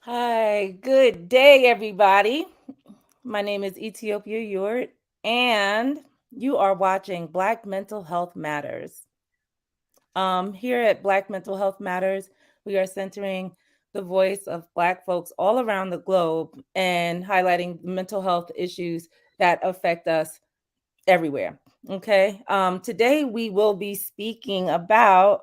Hi, good day, everybody. My name is Ethiopia Yurt, and you are watching Black Mental Health Matters. Here at Black Mental Health Matters, we are centering the voice of Black folks all around the globe and highlighting mental health issues that affect us everywhere. Okay. Today, we will be speaking about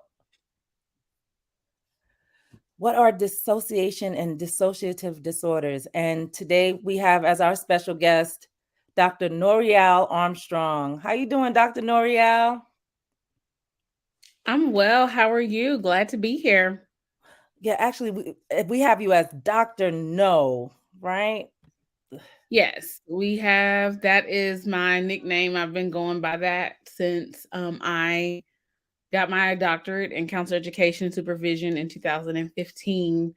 what are dissociation and dissociative disorders? And today we have as our special guest, Dr. Noriel Armstrong. How you doing, Dr. Noriel? I'm well. How are you? Glad to be here. Yeah, actually, we have you as Dr. No, right? Yes, we have. That is my nickname. I've been going by that since I got my doctorate in counselor education supervision in 2015.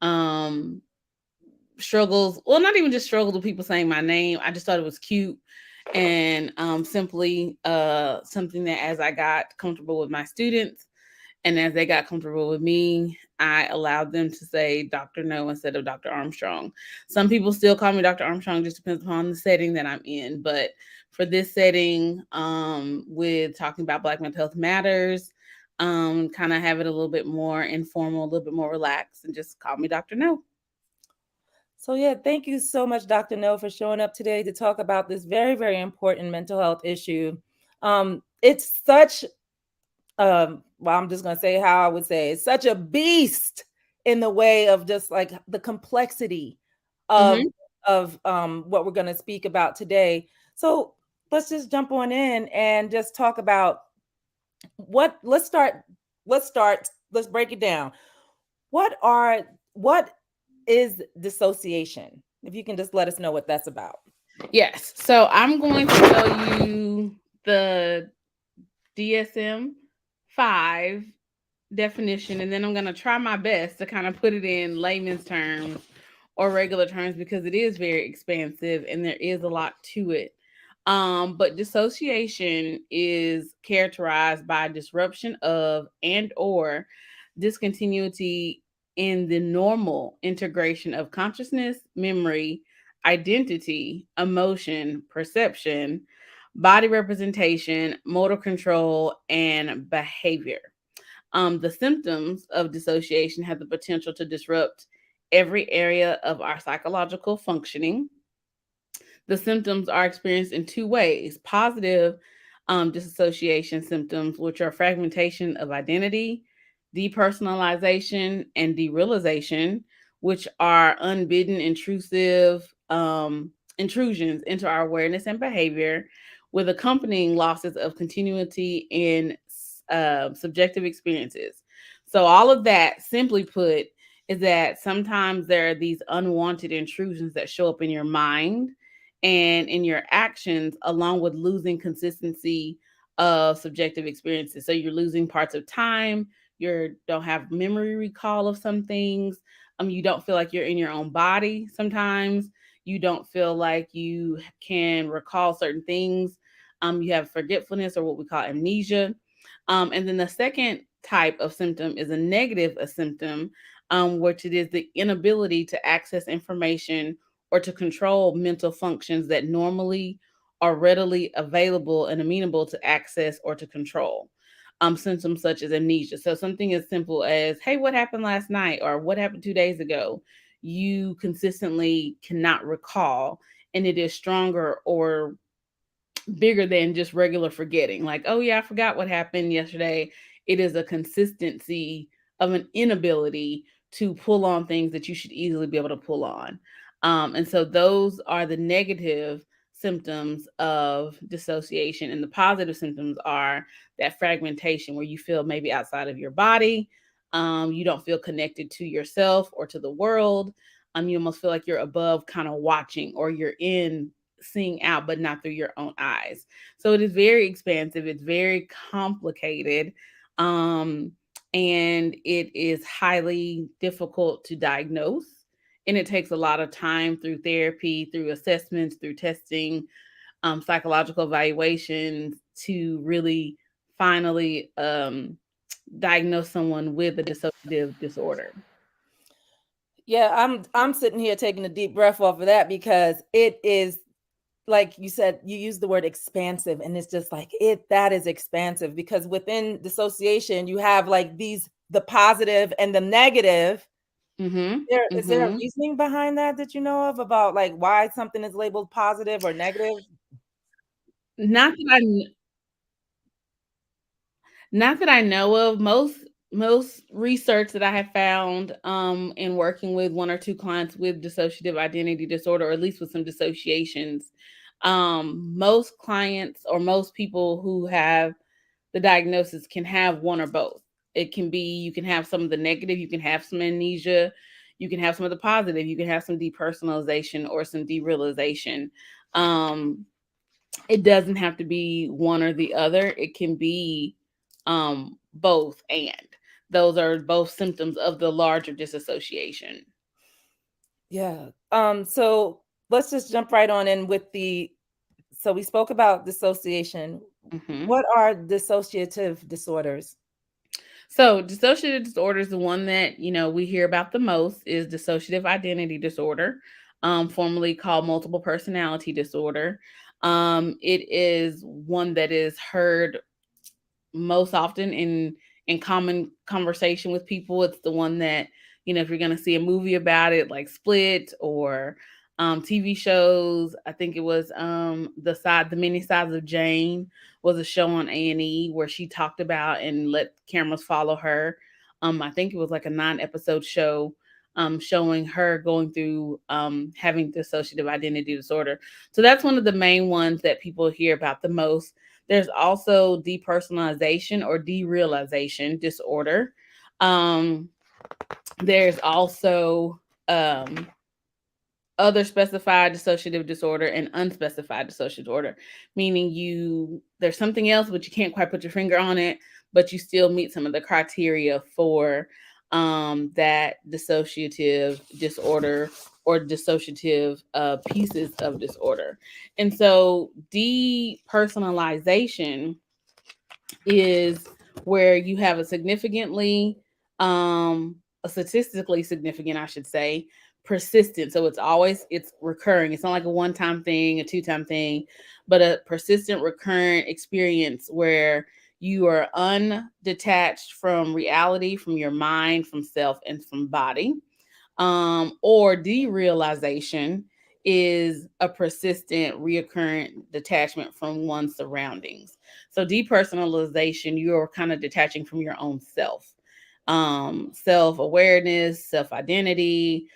Um, Struggles, well, not even just struggles with people saying my name. I just thought it was cute and simply something that as I got comfortable with my students, and as they got comfortable with me, I allowed them to say Dr. No instead of Dr. Armstrong. Some people still call me Dr. Armstrong, just depends upon the setting that I'm in. But for this setting, with talking about Black mental health matters, kind of have it a little bit more informal, a little bit more relaxed, and just call me Dr. No. So, yeah, thank you so much, Dr. No, for showing up today to talk about this very, very important mental health issue. It's such well, I'm just gonna say how I would say it's such a beast in the way of just like the complexity of Mm-hmm. what we're gonna speak about today. So let's just jump on in and just talk about what let's break it down. What are what is dissociation? If you can just let us know what that's about. Yes. So I'm going to tell you the DSM 5 definition, and then I'm going to try my best to kind of put it in layman's terms or regular terms because it is very expansive and there is a lot to it. But dissociation is characterized by disruption of and or discontinuity in the normal integration of consciousness, memory, identity, emotion, perception, body representation, motor control, and behavior. The symptoms of dissociation have the potential to disrupt every area of our psychological functioning. The symptoms are experienced in two ways: positive dissociation symptoms, which are fragmentation of identity, depersonalization, and derealization, which are unbidden, intrusive intrusions into our awareness and behavior, with accompanying losses of continuity in subjective experiences. So, all of that, simply put, is that sometimes there are these unwanted intrusions that show up in your mind and in your actions, along with losing consistency of subjective experiences. So you're losing parts of time, you don't have memory recall of some things, you don't feel like you're in your own body sometimes, you don't feel like you can recall certain things, you have forgetfulness or what we call amnesia. And then the second type of symptom is a negative a symptom, which it is the inability to access information or to control mental functions that normally are readily available and amenable to access or to control. Symptoms such as amnesia. So something as simple as, hey, what happened last night? Or what happened 2 days ago? You consistently cannot recall, and it is stronger or bigger than just regular forgetting. Like, oh yeah, I forgot what happened yesterday. It is a consistency of an inability to pull on things that you should easily be able to pull on. And so those are the negative symptoms of dissociation. And the positive symptoms are that fragmentation where you feel maybe outside of your body. You don't feel connected to yourself or to the world. You almost feel like you're above kind of watching, or you're in seeing out, but not through your own eyes. So it is very expansive. It's very complicated. Um, and it is highly difficult to diagnose. And it takes a lot of time through therapy, through assessments, through testing, psychological evaluations to really finally diagnose someone with a dissociative disorder. Yeah, I'm sitting here taking a deep breath off of that because it is, like you said, you use the word expansive, and it's just like that is expansive, because within dissociation you have like the positive and the negative. Mhm. Is there a Mhm. reasoning behind that you know of, about like why something is labeled positive or negative? Not that not that I know of. Most research that I have found in working with one or two clients with dissociative identity disorder, or at least with some dissociations, most clients or most people who have the diagnosis can have one or both. It can be, you can have some of the negative, you can have some amnesia, you can have some of the positive, you can have some depersonalization or some derealization. Um, it doesn't have to be one or the other. It can be both, and those are both symptoms of the larger disassociation. Yeah. So let's just jump right on in with so we spoke about dissociation. Mhm. What are dissociative disorders? So, dissociative disorder is the one that, we hear about the most, is dissociative identity disorder, formerly called multiple personality disorder. It is one that is heard most often in common conversation with people. It's the one that, if you're going to see a movie about it, like Split, or TV shows. I think it was the many sides of Jane was a show on A&E where she talked about and let cameras follow her. I think it was like a 9 episode show, showing her going through having dissociative identity disorder. So that's one of the main ones that people hear about the most. There's also depersonalization or derealization disorder. Um, there's also other specified dissociative disorder and unspecified dissociative disorder, meaning there's something else, but you can't quite put your finger on it, but you still meet some of the criteria for that dissociative disorder or dissociative pieces of disorder. And so depersonalization is where you have a statistically significant, I should say, persistent. So it's recurring. It's not like a one-time thing, a two-time thing, but a persistent recurrent experience where you are undetached from reality, from your mind, from self, and from body. Or derealization is a persistent, reoccurrent detachment from one's surroundings. So depersonalization, you're kind of detaching from your own self, self-awareness, self-identity.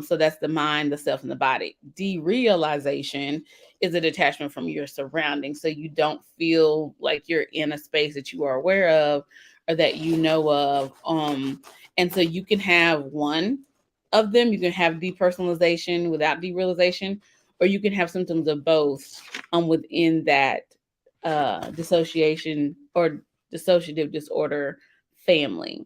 So that's the mind, the self, and the body. Derealization is a detachment from your surroundings. So you don't feel like you're in a space that you are aware of or that you know of. And so you can have one of them. You can have depersonalization without derealization, or you can have symptoms of both within that dissociation or dissociative disorder family.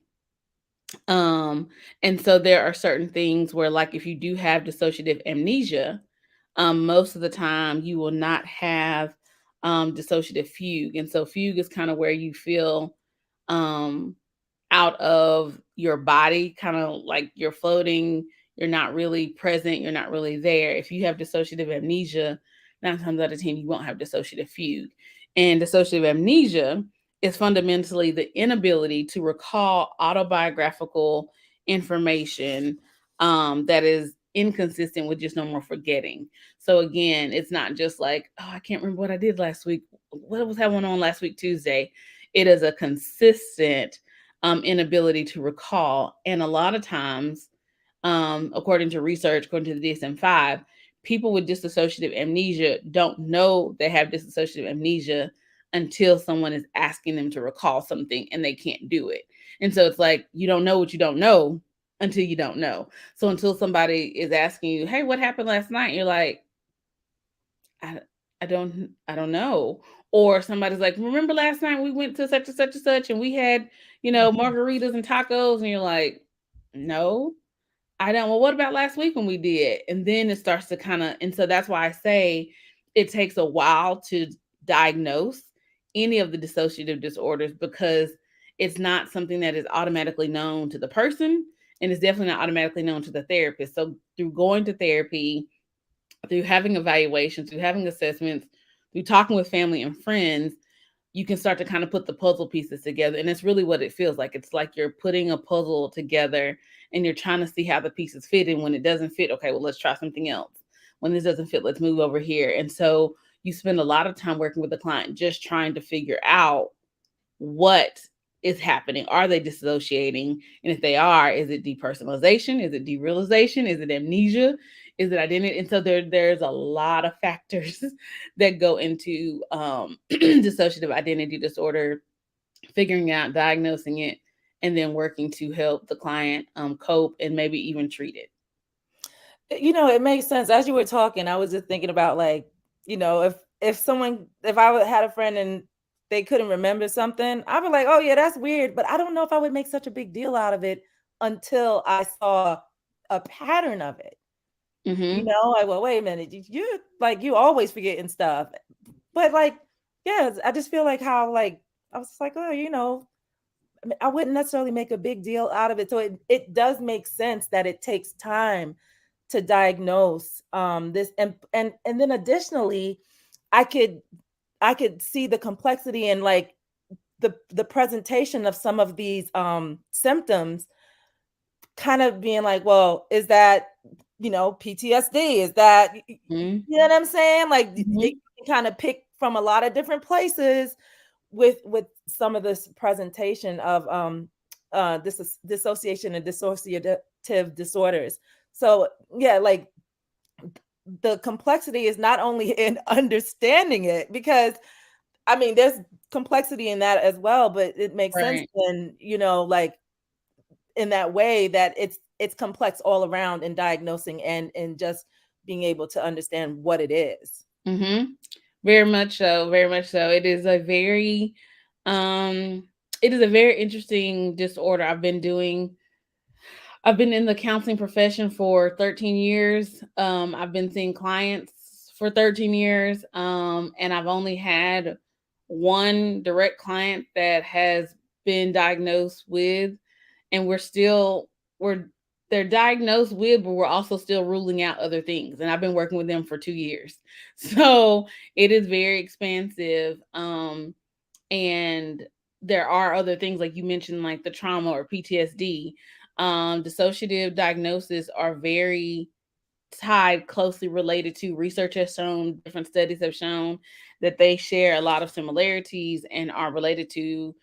Um, and so there are certain things where, like, if you do have dissociative amnesia, most of the time you will not have dissociative fugue. And so fugue is kind of where you feel um out of your body, kind of like you're floating, you're not really present, you're not really there. If you have dissociative amnesia, 9 times out of 10, you won't have dissociative fugue. And dissociative amnesia is fundamentally the inability to recall autobiographical information that is inconsistent with just normal forgetting. So again, it's not just like, oh, I can't remember what I did last week. What was going on last week, Tuesday? It is a consistent inability to recall. And a lot of times, according to research, according to the DSM-5, people with dissociative amnesia don't know they have dissociative amnesia until someone is asking them to recall something and they can't do it. And so it's like, you don't know what you don't know until you don't know. So until somebody is asking you, hey, what happened last night? You're like, I, I don't know. Or somebody's like, remember last night we went to such and such and such and we had, margaritas and tacos, and you're like, no, I don't. Well, what about last week when we did? And then it starts to kind of, and so that's why I say it takes a while to diagnose any of the dissociative disorders, because it's not something that is automatically known to the person. and it's definitely not automatically known to the therapist. So through going to therapy, through having evaluations, through having assessments, through talking with family and friends, you can start to kind of put the puzzle pieces together. And it's really what it feels like. It's like you're putting a puzzle together and you're trying to see how the pieces fit. And when it doesn't fit, okay, well, let's try something else. When this doesn't fit, let's move over here. And so you spend a lot of time working with the client just trying to figure out what is happening. Are they dissociating? And if they are, is it depersonalization? Is it derealization? Is it amnesia? Is it identity? And so there's a lot of factors that go into dissociative identity disorder, figuring out, diagnosing it, and then working to help the client cope and maybe even treat it. It makes sense. As you were talking, I was just thinking about, like, if I had a friend and they couldn't remember something, I'd be like, oh yeah, that's weird. But I don't know if I would make such a big deal out of it until I saw a pattern of it. Mm-hmm. Like, well, wait a minute, you always forgetting stuff. But like, yes, I just feel like how, like, I was like, oh, I wouldn't necessarily make a big deal out of it. So it does make sense that it takes time to diagnose this, and then additionally, I could I could see the complexity and, like, the presentation of some of these symptoms, kind of being like, well, is that, PTSD? Is that, Mm-hmm. what I'm saying? Like, Mm-hmm. it can kind of pick from a lot of different places with some of this presentation of this is dissociation and dissociative disorders. So yeah, like, the complexity is not only in understanding it, because I mean there's complexity in that as well, but it makes sense Right. when, like, in that way that it's complex all around in diagnosing and just being able to understand what it is. Mm-hmm. Very much so. Very much so. Um, it is a very interesting disorder. I've been in the counseling profession for 13 years. I've been seeing clients for 13 years. And I've only had one direct client that has been diagnosed with, and we're they're diagnosed with, but we're also still ruling out other things. And I've been working with them for 2 years. So it is very expansive. And there are other things like you mentioned, like the trauma or PTSD. Dissociative diagnosis are very tied, closely related to. Research has shown, different studies have shown that they share a lot of similarities and are related to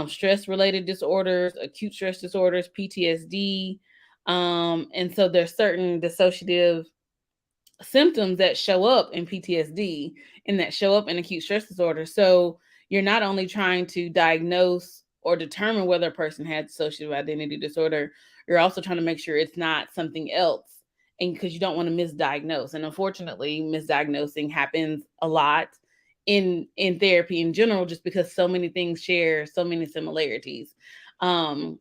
stress related disorders, acute stress disorders, PTSD. And so there's certain dissociative symptoms that show up in PTSD and that show up in acute stress disorder. So you're not only trying to diagnose or determine whether a person has dissociative identity disorder, you're also trying to make sure it's not something else. And because you don't want to misdiagnose. And unfortunately, misdiagnosing happens a lot in therapy in general, just because so many things share so many similarities. Um,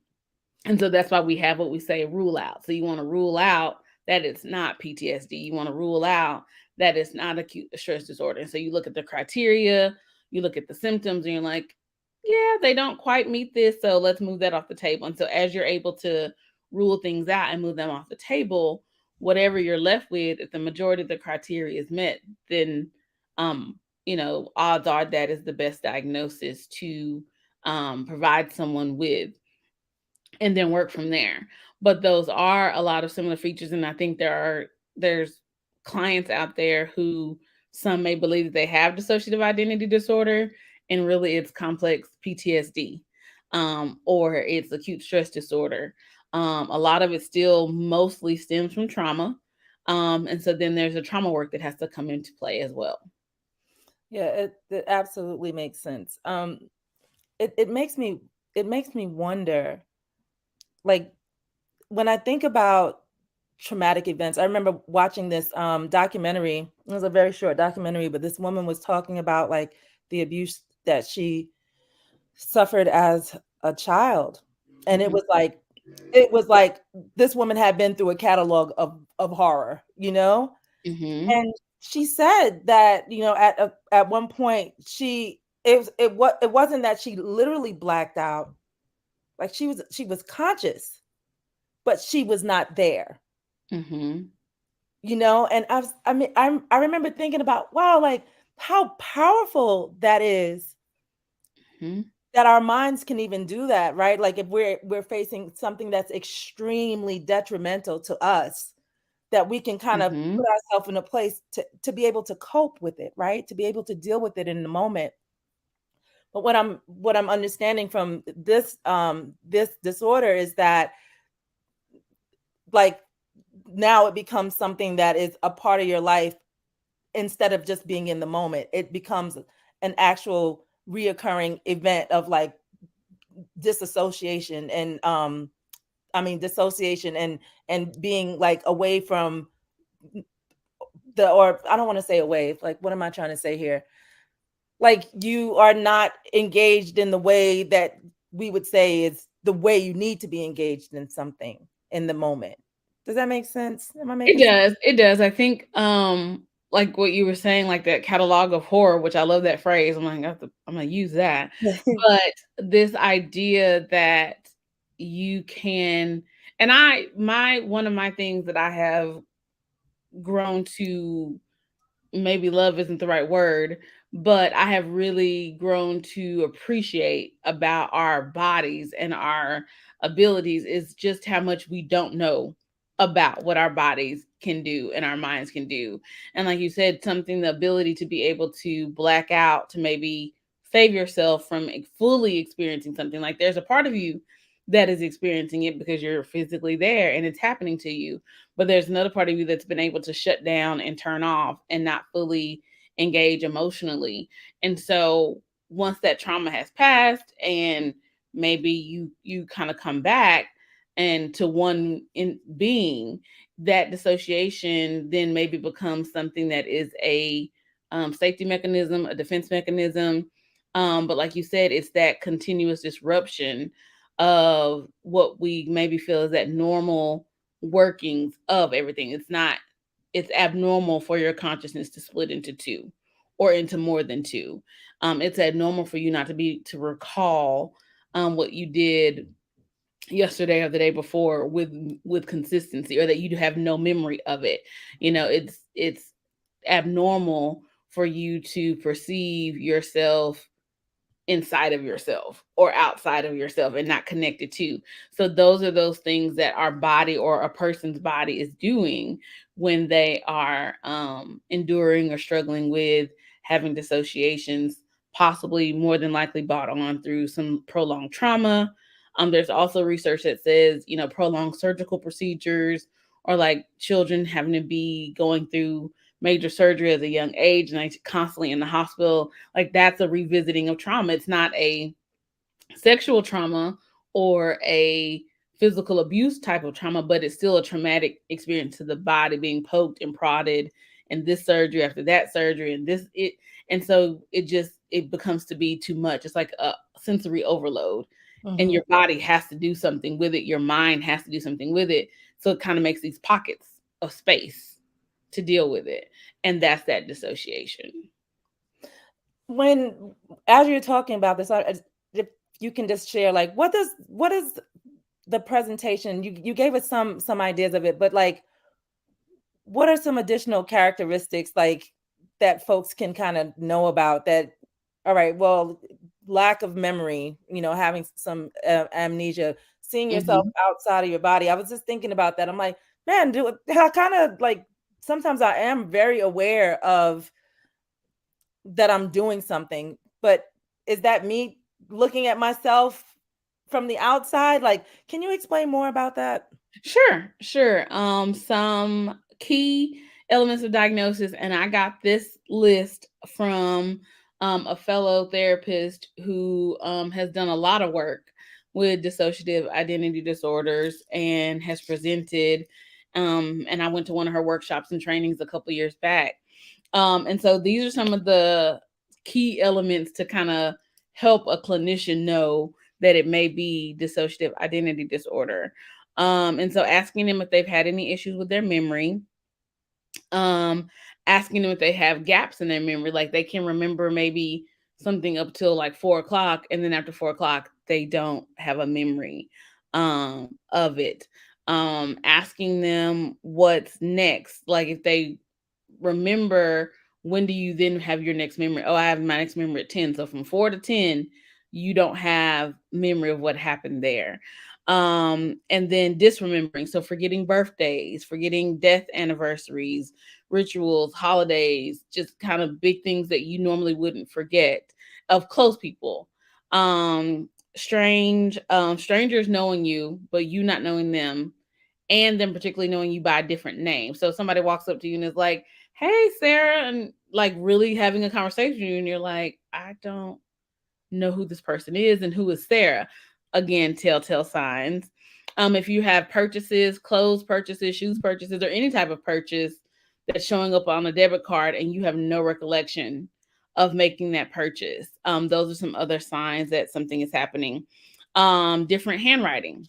and so that's why we have what we say rule out. So you want to rule out that it's not PTSD. You want to rule out that it's not acute stress disorder. And so you look at the criteria, you look at the symptoms, and you're like, yeah, they don't quite meet this. So let's move that off the table. And so as you're able to rule things out and move them off the table, whatever you're left with, if the majority of the criteria is met, then odds are that is the best diagnosis to provide someone with, and then work from there. But those are a lot of similar features, and I think there's clients out there who some may believe that they have dissociative identity disorder, and really it's complex PTSD, or it's acute stress disorder. A lot of it still mostly stems from trauma, and so then there's a trauma work that has to come into play as well. Yeah, it absolutely makes sense. It makes me wonder, like, when I think about traumatic events. I remember watching this documentary. It was a very short documentary, but this woman was talking about, like, the abuse that she suffered as a child. And Mm-hmm. it was like this woman had been through a catalog of horror, Mm-hmm. And she said that, at one point it wasn't that she literally blacked out. Like, she was conscious, but she was not there. Mhm. And I remember thinking about, wow, like how powerful that is, Mhm. that our minds can even do that, right? Like if we're facing something that's extremely detrimental to us, that we can kind of Mhm. put ourselves in a place to be able to cope with it, right? To be able to deal with it in the moment. But what I'm understanding from this disorder is that, like, now it becomes something that is a part of your life. Instead of just being in the moment, it becomes an actual reoccurring event of like disassociation and dissociation and being like away from or I don't want to say away, like what am I trying to say here, like you are not engaged in the way that we would say is the way you need to be engaged in something in the moment. Does that make sense? Am I It making sense? does. It does. I think like what you were saying, like that catalog of horror, which I love that phrase. I'm like, I'm gonna use that. But this idea that you can, and my one of my things that I have grown to, maybe love isn't the right word, but I have really grown to appreciate about our bodies and our abilities is just how much we don't know about what our bodies can do and our minds can do. And like you said, something, the ability to be able to black out, to maybe save yourself from fully experiencing something. Like there's a part of you that is experiencing it because you're physically there and it's happening to you, but there's another part of you that's been able to shut down and turn off and not fully engage emotionally. And so once that trauma has passed and maybe you kind of come back and to one in being, that dissociation then maybe becomes something that is a safety mechanism, a defense mechanism. But like you said, it's that continuous disruption of what we maybe feel is that normal workings of everything. It's abnormal for your consciousness to split into two or into more than two. It's abnormal for you not to recall what you did yesterday or the day before with consistency, or that you have no memory of it. It's abnormal for you to perceive yourself inside of yourself or outside of yourself and not connected to. So those are those things that our body or a person's body is doing when they are enduring or struggling with having dissociations, possibly more than likely brought on through some prolonged trauma. There's also research that says, prolonged surgical procedures, or like children having to be going through major surgery at a young age and like constantly in the hospital, like that's a revisiting of trauma. It's not a sexual trauma or a physical abuse type of trauma, but it's still a traumatic experience to the body, being poked and prodded, and this surgery after that surgery, and this it, and so it becomes to be too much. It's like a sensory overload, and Hmm. your body has to do something with it. Your mind has to do something with it. So it kind of makes these pockets of space to deal with it, and that's that dissociation. When, as you're talking about this, if you can just share, like, what is the presentation? You gave us some ideas of it, but like, what are some additional characteristics like that folks can kind of know about that? All right, well, lack of memory, having some amnesia, seeing yourself Hmm. outside of your body. I was just thinking about that. I'm like, man, I kind of like, sometimes I am very aware of that I'm doing something, but is that me looking at myself from the outside? Like, can you explain more about that? Sure, sure. Some key elements of diagnosis, and I got this list from a fellow therapist who has done a lot of work with dissociative identity disorders and has presented. And I went to one of her workshops and trainings a couple years back. And so these are some of the key elements to kind of help a clinician know that it may be dissociative identity disorder. And so asking them if they've had any issues with their memory, um, asking them if they have gaps in their memory, like they can remember maybe something up till like 4 o'clock, and then after 4 o'clock, they don't have a memory of it. asking them what's next. Like if they remember, when do you then have your next memory? Oh, I have my next memory at 10. So from 4 to 10, you don't have memory of what happened there. And then disremembering. So forgetting birthdays, forgetting death anniversaries, rituals, holidays, just kind of big things that you normally wouldn't forget of close people. Strangers knowing you, but you not knowing them, and them particularly knowing you by a different name. So somebody walks up to you and is like, "Hey, Sarah," and like really having a conversation with you, and you're like, "I don't know who this person is and who is Sarah." Again, telltale signs. If you have purchases, clothes purchases, shoes purchases, or any type of purchase that's showing up on a debit card and you have no recollection of making that purchase, those are some other signs that something is happening. Different handwriting.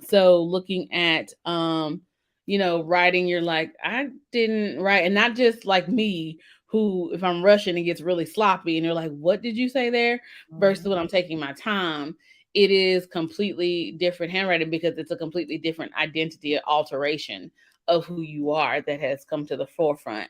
So looking at writing, you're like, I didn't write, and not just like me, who if I'm rushing it gets really sloppy and you're like, what did you say there? Versus Mhm. when I'm taking my time, it is completely different handwriting because it's a completely different identity alteration of who you are that has come to the forefront.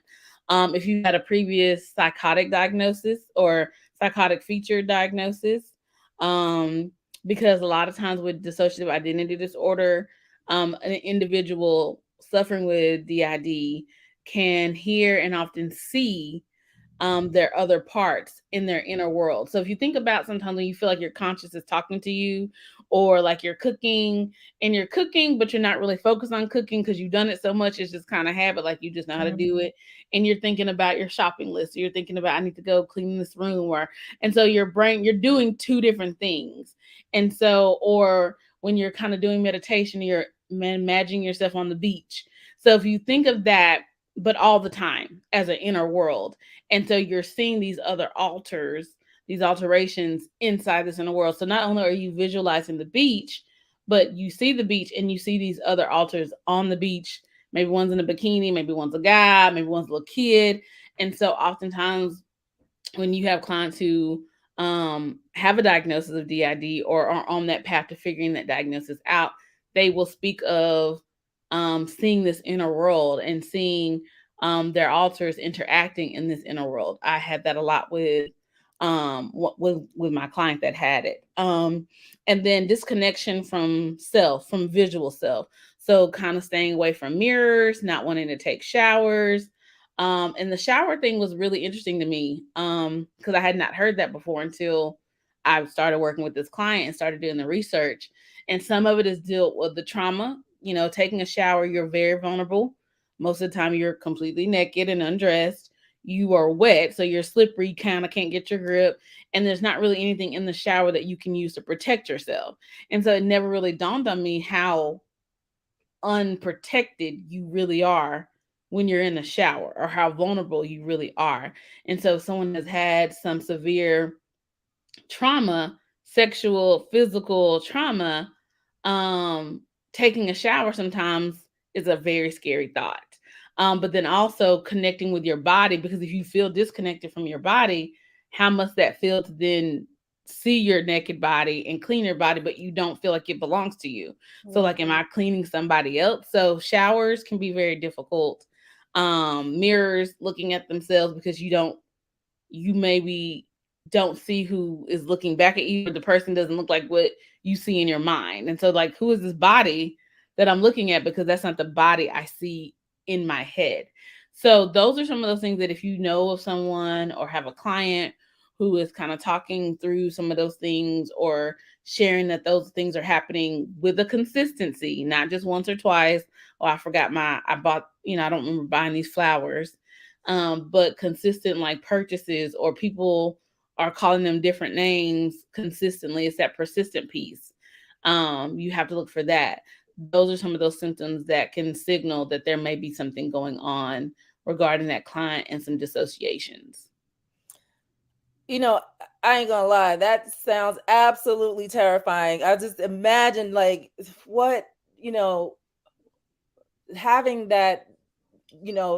If you had a previous psychotic diagnosis or psychotic feature diagnosis, um, because a lot of times with dissociative identity disorder, an individual suffering with DID can hear and often see their other parts in their inner world. So if you think about sometimes when you feel like your conscious is talking to you, or like you're cooking and you're cooking, but you're not really focused on cooking because you've done it so much, it's just kind of habit, like you just know how to do Mhm. it. And you're thinking about your shopping list, or you're thinking about, I need to go clean this room, or and so your brain, you're doing two different things. And so, or when you're kind of doing meditation, you're imagining yourself on the beach. So if you think of that, but all the time as an inner world, and so you're seeing these other alters, these alterations inside this inner world. So not only are you visualizing the beach, but you see the beach and you see these other alters on the beach. Maybe one's in a bikini, maybe one's a guy, maybe one's a little kid. And so oftentimes when you have clients who have a diagnosis of DID or are on that path to figuring that diagnosis out, they will speak of seeing this inner world and seeing their alters interacting in this inner world. I had that a lot with with my client that had it. And then disconnection from self, from visual self. So kind of staying away from mirrors, not wanting to take showers, and the shower thing was really interesting to me because I had not heard that before until I started working with this client and started doing the research. And some of it is dealt with the trauma. You know, taking a shower, you're very vulnerable. Most of the time, you're completely naked and undressed. You are wet, so you're slippery. You kind of can't get your grip, and there's not really anything in the shower that you can use to protect yourself. And so it never really dawned on me how unprotected you really are when you're in the shower, or how vulnerable you really are. And so if someone has had some severe trauma, sexual, physical trauma, um, taking a shower sometimes is a very scary thought. But then also connecting with your body, because if you feel disconnected from your body, how must that feel to then see your naked body and clean your body, but you don't feel like it belongs to you? So, Yeah. like, am I cleaning somebody else? So, showers can be very difficult. Mirrors, looking at themselves because you maybe don't see who is looking back at you, or the person doesn't look like what you see in your mind. And so, like, who is this body that I'm looking at? Because that's not the body I see in my head. So, those are some of those things that if you know of someone or have a client who is kind of talking through some of those things, or sharing that those things are happening with a consistency, not just once or twice. Oh, I bought, I don't remember buying these flowers, but consistent like purchases, or people are calling them different names consistently. It's that persistent piece. You have to look for that. Those are some of those symptoms that can signal that there may be something going on regarding that client, and some dissociations. You know, I ain't gonna lie, that sounds absolutely terrifying. I just imagine like what, you know, having that,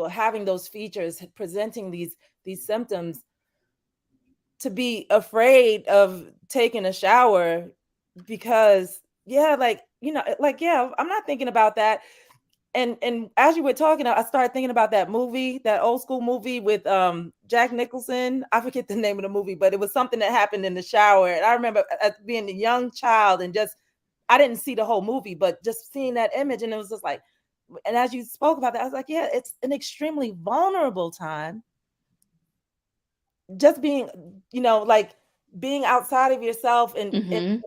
having those features, presenting these symptoms, to be afraid of taking a shower because yeah, like, like, yeah, I'm not thinking about that. And as you were talking, I started thinking about that movie, that old school movie with Jack Nicholson. I forget the name of the movie, but it was something that happened in the shower. And I remember being a young child and just, I didn't see the whole movie, but just seeing that image, and it was just like, and as you spoke about that, I was like, yeah, it's an extremely vulnerable time. Just being, like being outside of yourself, Mhm.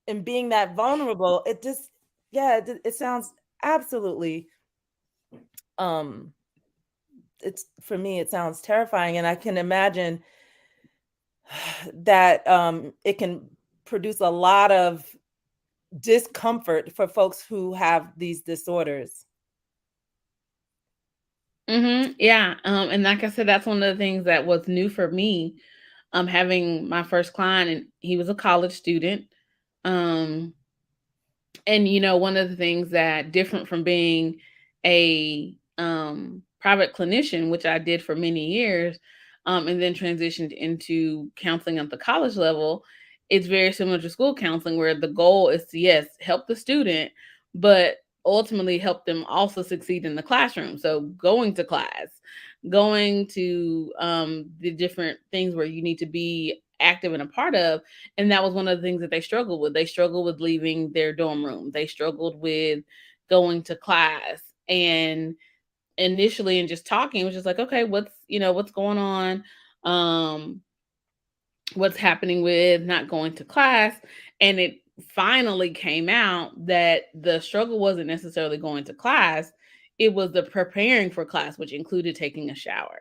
and being that vulnerable, it just, yeah, it sounds absolutely, um it's, for me, it sounds terrifying, and I can imagine that it can produce a lot of discomfort for folks who have these disorders. Mhm. Yeah. And like I said, that's one of the things that was new for me. Having my first client, and he was a college student. Um, and one of the things that different from being a private clinician, which I did for many years, and then transitioned into counseling at the college level, it's very similar to school counseling, where the goal is to, yes, help the student, but ultimately help them also succeed in the classroom. So going to class, going to the different things where you need to be active and a part of. And that was one of the things that they struggled with. They struggled with leaving their dorm room. They struggled with going to class. And initially, and just talking, it was just like, okay, what's going on? Um, what's happening with not going to class? And it finally came out that the struggle wasn't necessarily going to class. It was the preparing for class, which included taking a shower.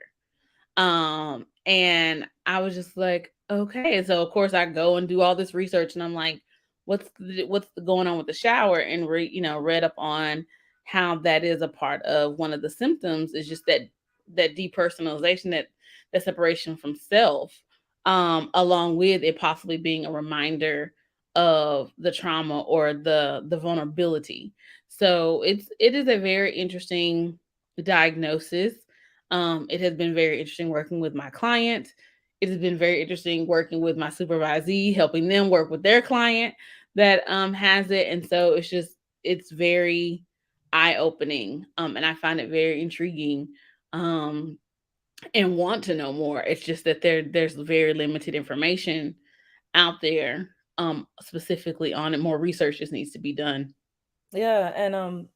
And I was just like, okay. So of course I go and do all this research, and I'm like, what's going on with the shower? And read up on how that is a part of one of the symptoms, is just that depersonalization, that separation from self, along with it possibly being a reminder of the trauma or the vulnerability. So it is a very interesting diagnosis. It has been very interesting working with my client. It has been very interesting working with my supervisee, helping them work with their client that has it. And so it's very eye opening, and I find it very intriguing, um, and want to know more. It's just that there's very limited information out there, specifically on it. More research just needs to be done. Yeah, and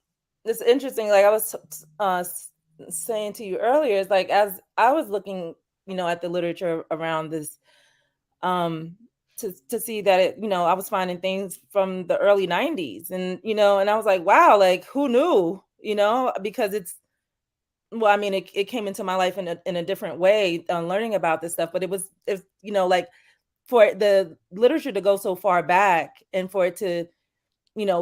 it's interesting. Like I was saying to you earlier, it's like as I was looking, at the literature around this, um, to see that it, I was finding things from the early '90s, and I was like, wow, like who knew, because it's, well, I mean, it came into my life in a different way, learning about this stuff, but it's, like for the literature to go so far back and for it to,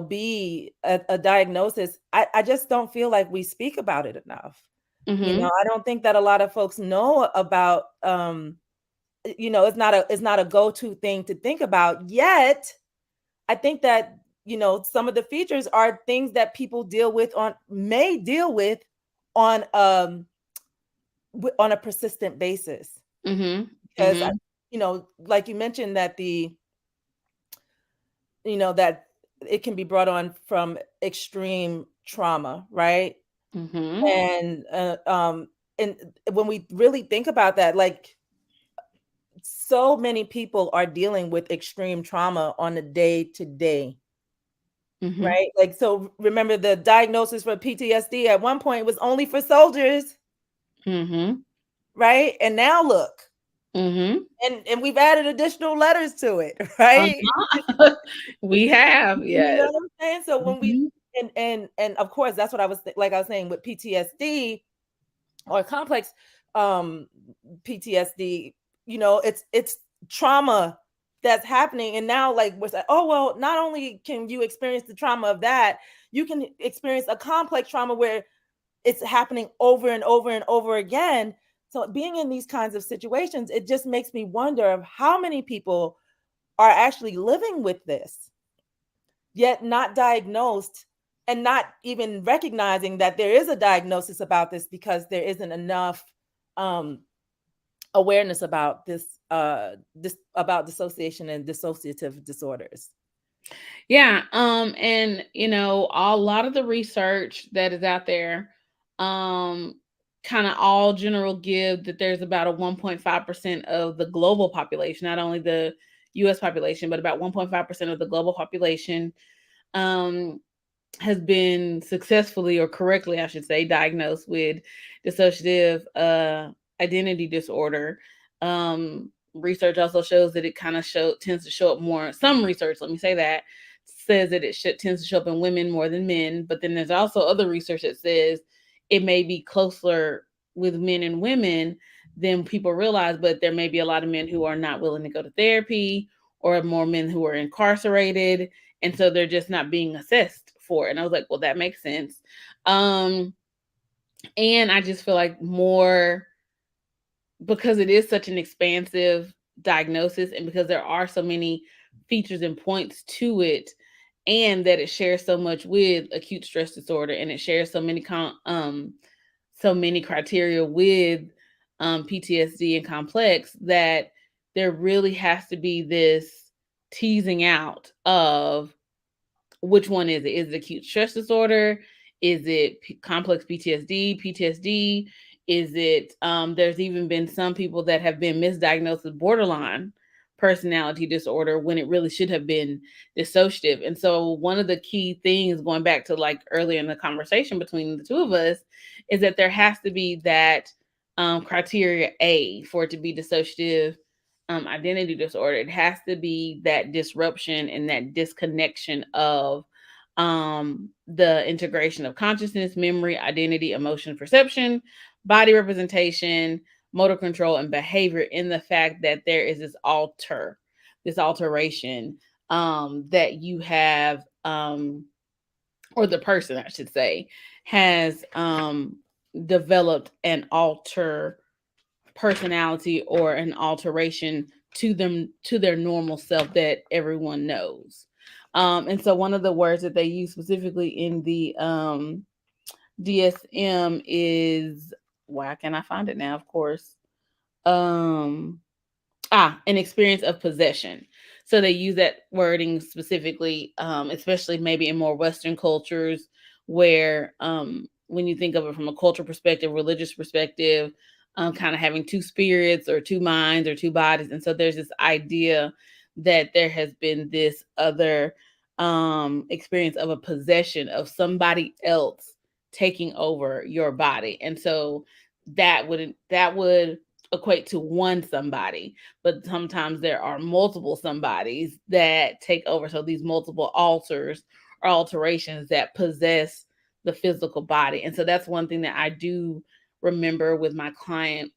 be a diagnosis, I just don't feel like we speak about it enough. Mm-hmm. I don't think that a lot of folks know about, it's not a go-to thing to think about yet. I think that, some of the features are things that people may deal with on, on a persistent basis. Mm-hmm. Because like you mentioned that that it can be brought on from extreme trauma, right? Mm-hmm. And when we really think about that, like so many people are dealing with extreme trauma on a day to day, Mm-hmm. right? Like, so remember the diagnosis for PTSD at one point was only for soldiers, Mm-hmm. right? And now look, Mm-hmm. and we've added additional letters to it, right? Uh-huh. We have, You know yes. what I'm saying? So when we, Mhm, and of course that's what like I was saying with PTSD or complex um PTSD, it's trauma that's happening, and now like we're like, oh well, not only can you experience the trauma of that, you can experience a complex trauma where it's happening over and over and over again. So being in these kinds of situations, it just makes me wonder of how many people are actually living with this, yet not diagnosed, and not even recognizing that there is a diagnosis about this because there isn't enough um, awareness about this about dissociation and dissociative disorders. Yeah, and a lot of the research that is out there, um, kind of all general give that there's about a 1.5% of the global population, not only the US population, but about 1.5% of the global population, um, has been successfully or correctly, I should say, diagnosed with dissociative identity disorder. Research also shows that it kind of tends to show up more. Some research, let me say that, says that tends to show up in women more than men. But then there's also other research that says it may be closer with men and women than people realize. But there may be a lot of men who are not willing to go to therapy, or more men who are incarcerated, and so they're just not being assessed for it. And I was like, well, that makes sense. Um, and I just feel like more, because it is such an expansive diagnosis, and because there are so many features and points to it, and that it shares so much with acute stress disorder, and it shares so many criteria with PTSD and complex, that there really has to be this teasing out of which one is it? Is it acute stress disorder? Is it complex PTSD? PTSD? Is it? There's even been some people that have been misdiagnosed with borderline personality disorder when it really should have been dissociative. And so, one of the key things, going back to like earlier in the conversation between the two of us, is that there has to be that criteria A for it to be dissociative identity disorder. It has to be that disruption and that disconnection of the integration of consciousness, memory, identity, emotion, perception, body representation, motor control, and behavior, in the fact that there is this alteration that you have, or the person, I should say, has developed an alter personality, or an alteration to them, to their normal self that everyone knows. And so one of the words that they use specifically in the DSM is, why can I find it now? Of course. Um an experience of possession. So they use that wording specifically, especially maybe in more Western cultures, where when you think of it from a cultural perspective, religious perspective, kind of having two spirits or two minds or two bodies. And so there's this idea that there has been this other experience of a possession of somebody else taking over your body. And so that would equate to one somebody, but sometimes there are multiple somebodies that take over. So these multiple alters or alterations that possess the physical body. And so that's one thing that I do remember with my client,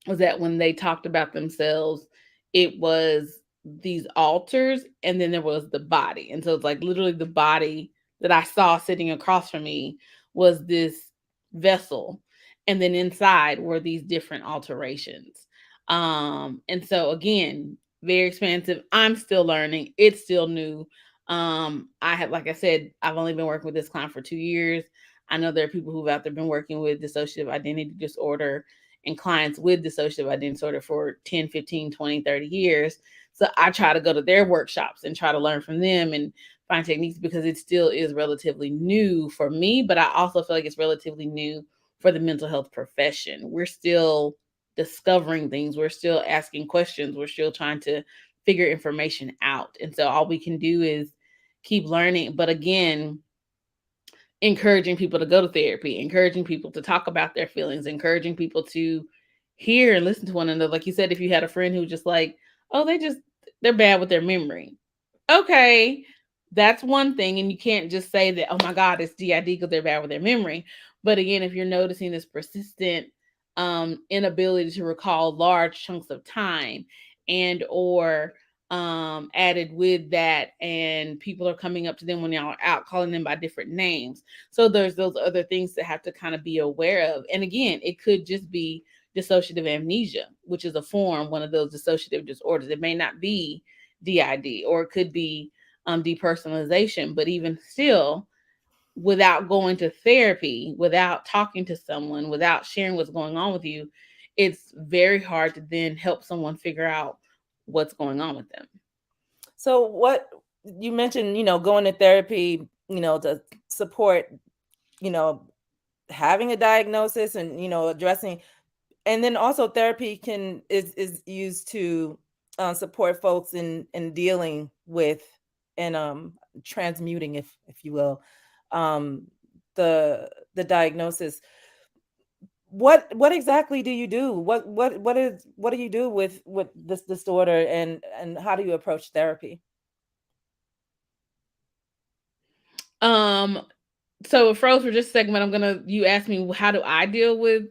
was that when they talked about themselves, it was these altars, and then there was the body. And so it's like literally the body that I saw sitting across from me was this vessel. And then inside were these different alterations. And so again, very expansive. I'm still learning. It's still new. I have, like I said, I've only been working with this client for 2 years. I know there are people who've out there been working with dissociative identity disorder and clients with dissociative identity disorder for 10, 15, 20, 30 years. So I try to go to their workshops and try to learn from them and find techniques, because it still is relatively new for me, but I also feel like it's relatively new for the mental health profession. We're still discovering things, we're still asking questions, we're still trying to figure information out. And so all we can do is keep learning. But again, encouraging people to go to therapy, encouraging people to talk about their feelings, encouraging people to hear and listen to one another. Like you said, if you had a friend who just like, oh, they're bad with their memory. Okay, that's one thing. And you can't just say that, oh my God, it's DID because they're bad with their memory. But again, if you're noticing this persistent inability to recall large chunks of time, and or added with that, and people are coming up to them when y'all are out calling them by different names. So there's those other things that have to kind of be aware of. And again, it could just be dissociative amnesia, which is a form, one of those dissociative disorders. It may not be DID, or it could be depersonalization. But even still, without going to therapy, without talking to someone, without sharing what's going on with you, it's very hard to then help someone figure out what's going on with them. So what you mentioned, going to therapy, to support, you know, having a diagnosis and, addressing, and then also therapy is used to support folks in dealing with and transmuting, if you will, um, the diagnosis. What exactly do you do? What do you do with this disorder, and how do you approach therapy? Um, so froze for just a second, but you asked me how do I deal with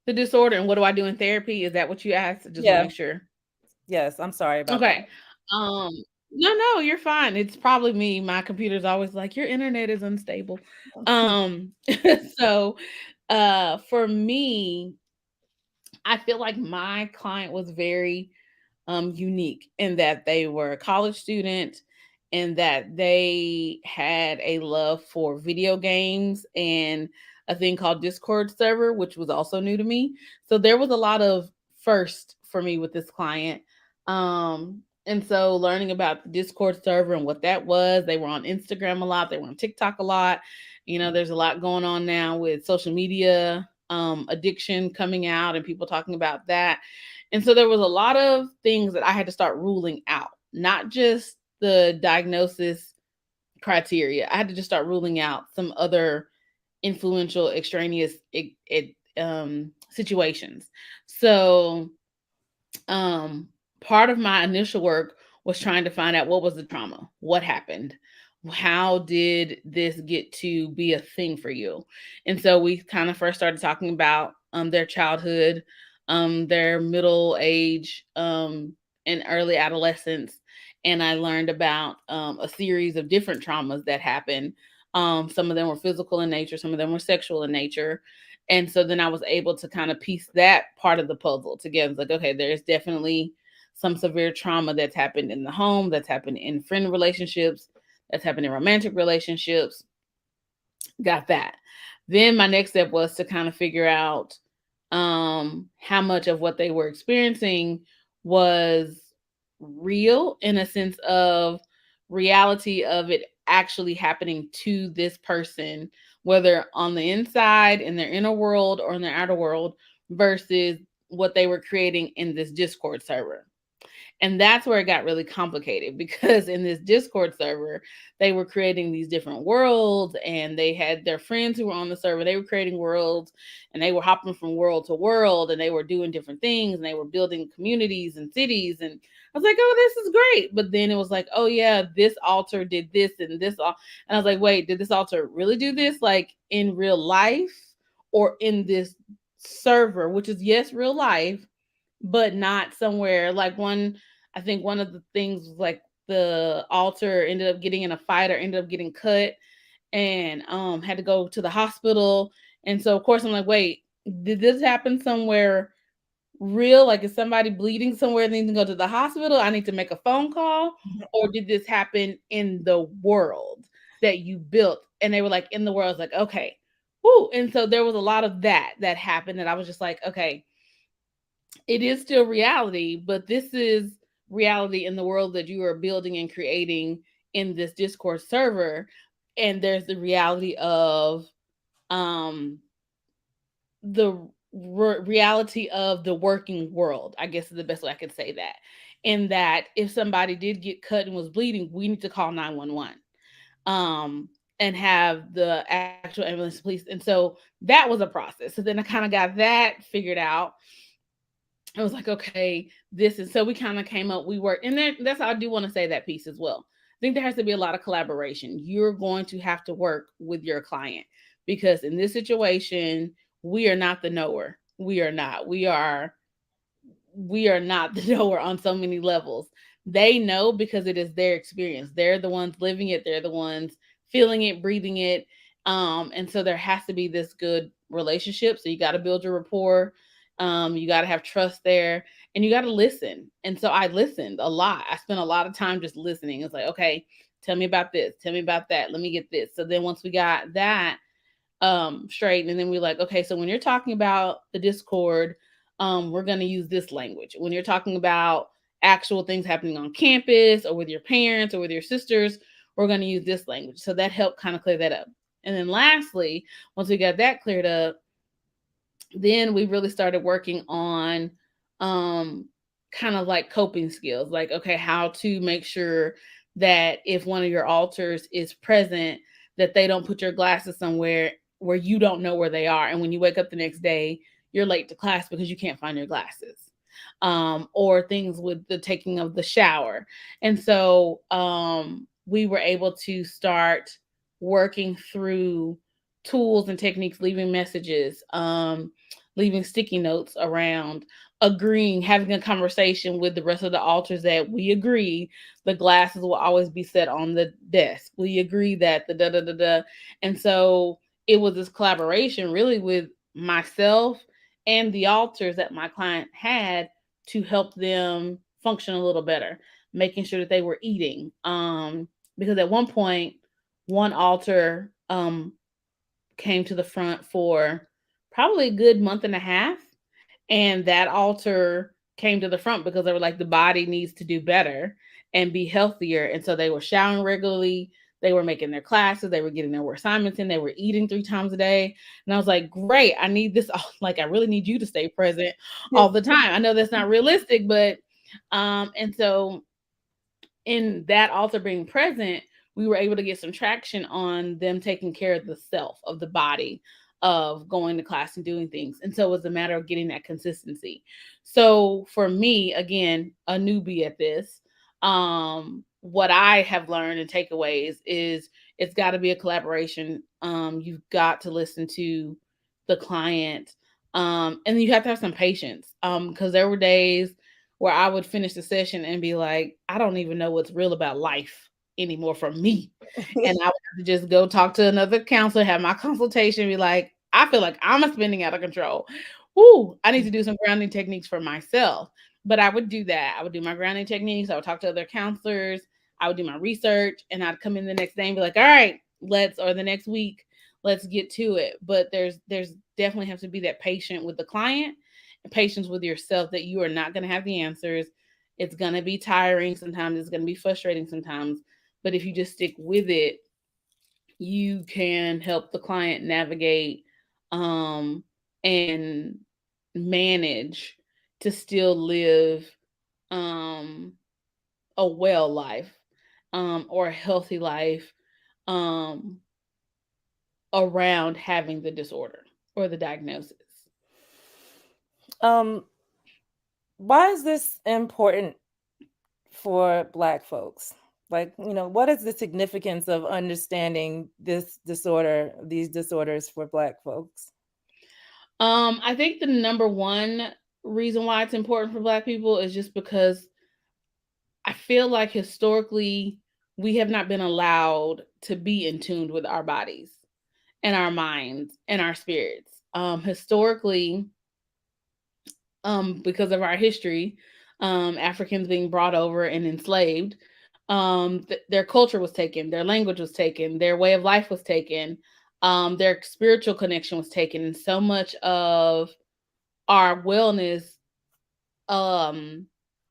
the disorder and what do I do in therapy? Is that what you asked? I just want to Yeah. make sure. Yes, I'm sorry about that. Okay. Um, no, you're fine. It's probably me. My computer's always like, your internet is unstable. Um, so for me, I feel like my client was very unique in that they were a college student and that they had a love for video games and a thing called Discord server, which was also new to me. So there was a lot of first for me with this client. And so learning about the Discord server and what that was, they were on Instagram a lot, they were on TikTok a lot. You know, there's a lot going on now with social media addiction coming out and people talking about that. And so there was a lot of things that I had to start ruling out, not just the diagnosis criteria. I had to just start ruling out some other influential extraneous situations. So um part of my initial work was trying to find out what was the trauma, what happened, how did this get to be a thing for you. And so we kind of first started talking about their childhood, their middle age, and early adolescence. And I learned about a series of different traumas that happened. Some of them were physical in nature, some of them were sexual in nature. And so then I was able to kind of piece that part of the puzzle together. It's like, okay, there's definitely some severe trauma that's happened in the home, that's happened in friend relationships, that's happened in romantic relationships. Got that. Then my next step was to kind of figure out how much of what they were experiencing was real in a sense of reality of it actually happening to this person, whether on the inside in their inner world or in their outer world, versus what they were creating in this Discord server. And that's where it got really complicated because in this Discord server, they were creating these different worlds and they had their friends who were on the server. They were creating worlds and they were hopping from world to world and they were doing different things and they were building communities and cities. And I was like, oh, this is great. But then it was like, oh, yeah, this altar did this and this. And I was like, wait, did this altar really do this like in real life or in this server, which is, yes, real life, but not somewhere like one. I think one of the things was like the altar ended up getting in a fight or ended up getting cut and had to go to the hospital. And so of course I'm like, wait, did this happen somewhere real? Like is somebody bleeding somewhere and needs to go to the hospital? I need to make a phone call, or did this happen in the world that you built? And they were like, in the world. I was like, okay. Woo. And so there was a lot of that happened and I was just like, okay, it is still reality, but this is reality in the world that you are building and creating in this Discord server. And there's the reality of um the reality of the working world, I guess is the best way I could say that. In that if somebody did get cut and was bleeding, we need to call 911 and have the actual ambulance police. And so that was a process. So then I kind of got that figured out. I was like, okay, this is so we kind of came up, we worked, and then that's how I do want to say that piece as well. I think there has to be a lot of collaboration. You're going to have to work with your client because in this situation, we are not the knower. We are not. We are not the knower on so many levels. They know because it is their experience. They're the ones living it. They're the ones feeling it, breathing it. And so there has to be this good relationship. So you got to build your rapport. You got to have trust there and you got to listen. And so I listened a lot. I spent a lot of time just listening. It's like, okay, tell me about this. Tell me about that. Let me get this. So then once we got that straight, and then we're like, okay, so when you're talking about the Discord, we're going to use this language. When you're talking about actual things happening on campus or with your parents or with your sisters, we're going to use this language. So that helped kind of clear that up. And then lastly, once we got that cleared up, then we really started working on um kind of like coping skills, like, okay, how to make sure that if one of your alters is present, that they don't put your glasses somewhere where you don't know where they are, and when you wake up the next day you're late to class because you can't find your glasses. Or things with the taking of the shower. And so we were able to start working through tools and techniques, leaving messages, leaving sticky notes around, agreeing, having a conversation with the rest of the alters that we agree the glasses will always be set on the desk. We agree that the da da da da. And so it was this collaboration really with myself and the alters that my client had to help them function a little better, making sure that they were eating. Because at one point, one alter came to the front for probably a good month and a half. And that alter came to the front because they were like, the body needs to do better and be healthier. And so they were showering regularly. They were making their classes. They were getting their work assignments in. They were eating 3 times a day. And I was like, great, I need this. Like, I really need you to stay present all the time. I know that's not realistic, but, and so in that alter being present, we were able to get some traction on them taking care of the self, of the body, of going to class and doing things. And so it was a matter of getting that consistency. So for me, again, a newbie at this, what I have learned and takeaways is it's got to be a collaboration. You've got to listen to the client. And you have to have some patience. Because there were days where I would finish the session and be like, I don't even know what's real about life anymore for me. And I would have to just go talk to another counselor, have my consultation, be like, I feel like I'm spinning out of control. Ooh, I need to do some grounding techniques for myself. But I would do that. I would do my grounding techniques. I would talk to other counselors. I would do my research, and I'd come in the next day and be like, all right, or the next week, let's get to it. But there's definitely have to be that patient with the client and patience with yourself, that you are not going to have the answers. It's going to be tiring sometimes. It's going to be frustrating sometimes. But if you just stick with it, you can help the client navigate and manage to still live um, a well life, or a healthy life, um, around having the disorder or the diagnosis. Um, why is this important for Black folks? Like, what is the significance of understanding this disorder, these disorders for Black folks? I think the number one reason why it's important for Black people is just because I feel like historically we have not been allowed to be in tune with our bodies and our minds and our spirits. Historically, because of our history, Africans being brought over and enslaved, their culture was taken, their language was taken, their way of life was taken, their spiritual connection was taken, and so much of our wellness um,